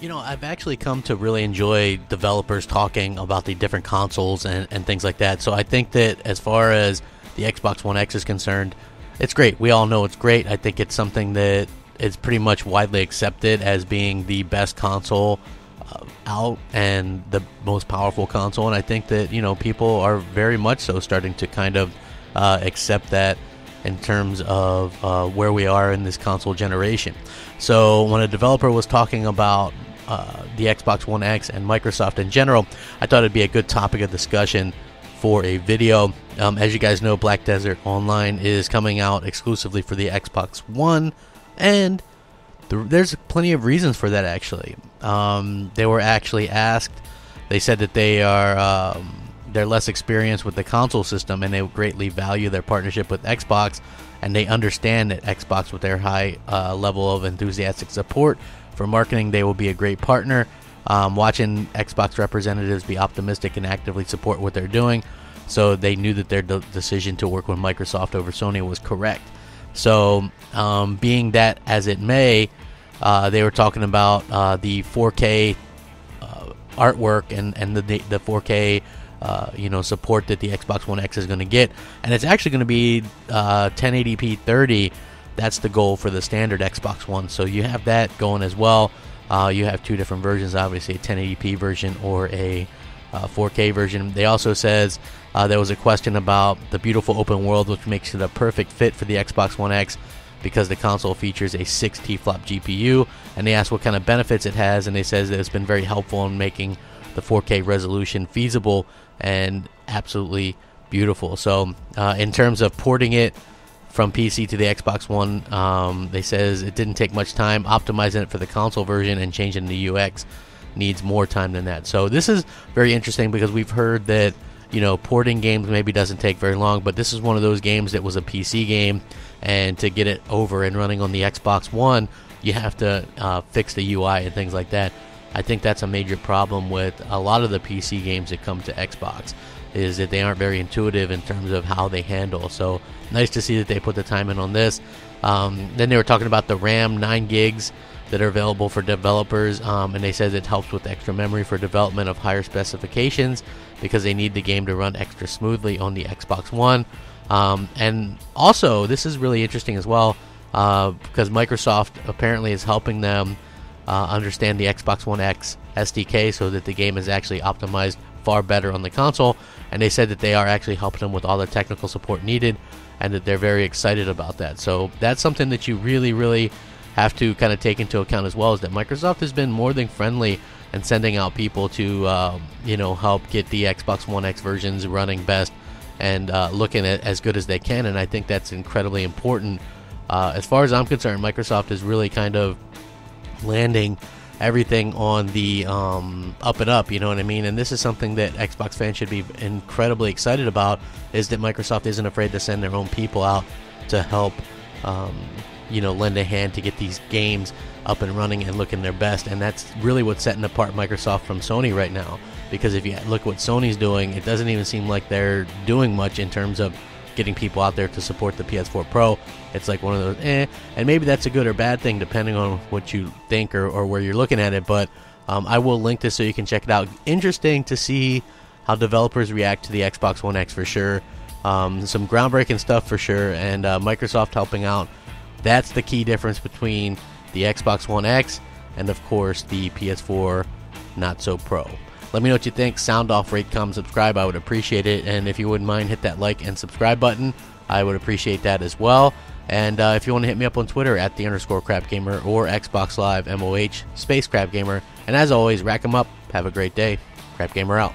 I've actually come to really enjoy developers talking about the different consoles and things like that. So I think that as far as the Xbox One X is concerned, it's great. We all know it's great. I think it's something that is pretty much widely accepted as being the best console out and the most powerful console. And I think that, people are very much so starting to kind of accept that in terms of where we are in this console generation. So when a developer was talking about the Xbox One X and Microsoft in general, I thought it'd be a good topic of discussion for a video. As you guys know, Black Desert Online is coming out exclusively for the Xbox One, and there's plenty of reasons for that, actually. They were actually asked, they said that they're less experienced with the console system, and they greatly value their partnership with Xbox, and they understand that Xbox, with their high level of enthusiastic support for marketing, they will be a great partner. Watching Xbox representatives be optimistic and actively support what they're doing, so they knew that their decision to work with Microsoft over Sony was correct. So, being that as it may, they were talking about the 4K artwork and the 4K support that the Xbox One X is going to get, and it's actually going to be 1080p 30. That's the goal for the standard Xbox One. So you have that going as well. You have two different versions, obviously, a 1080p version or a 4K version. They also says there was a question about the beautiful open world, which makes it a perfect fit for the Xbox One X because the console features a 6 T-flop GPU, and they asked what kind of benefits it has, and they says that it's been very helpful in making the 4K resolution feasible and absolutely beautiful. So in terms of porting it from PC to the Xbox One, they says it didn't take much time. Optimizing it for the console version and changing the UX needs more time than that. So this is very interesting because we've heard that porting games maybe doesn't take very long, but this is one of those games that was a PC game, and to get it over and running on the Xbox One, you have to fix the UI and things like that. I think that's a major problem with a lot of the PC games that come to Xbox, is that they aren't very intuitive in terms of how they handle. So nice to see that they put the time in on this. Then they were talking about the RAM 9 gigs that are available for developers, and they said it helps with extra memory for development of higher specifications because they need the game to run extra smoothly on the Xbox One. And also, this is really interesting as well, because Microsoft apparently is helping them understand the Xbox One X SDK so that the game is actually optimized far better on the console, and they said that they are actually helping them with all the technical support needed, and that they're very excited about that. So that's something that you really have to kind of take into account as well, is that Microsoft has been more than friendly and sending out people to help get the Xbox One X versions running best and looking at as good as they can, and I think that's incredibly important. As far as I'm concerned, Microsoft is really kind of landing everything on the up and up, you know what I mean? And this is something that Xbox fans should be incredibly excited about, is that Microsoft isn't afraid to send their own people out to help lend a hand to get these games up and running and looking their best. And that's really what's setting apart Microsoft from Sony right now, because if you look what Sony's doing, it doesn't even seem like they're doing much in terms of getting people out there to support the PS4 Pro. It's like one of those and maybe that's a good or bad thing depending on what you think or where you're looking at it, but I will link this so you can check it out. Interesting to see how developers react to the Xbox One X for sure. Some groundbreaking stuff for sure, and Microsoft helping out. That's the key difference between the Xbox One X and of course the PS4 Not So Pro. Let me know what you think. Sound off, rate, comment, subscribe. I would appreciate it. And if you wouldn't mind, hit that like and subscribe button. I would appreciate that as well. And if you want to hit me up on Twitter at @the_Crapgamer or Xbox Live MOH _Crapgamer. And as always, rack 'em up. Have a great day. Crapgamer out.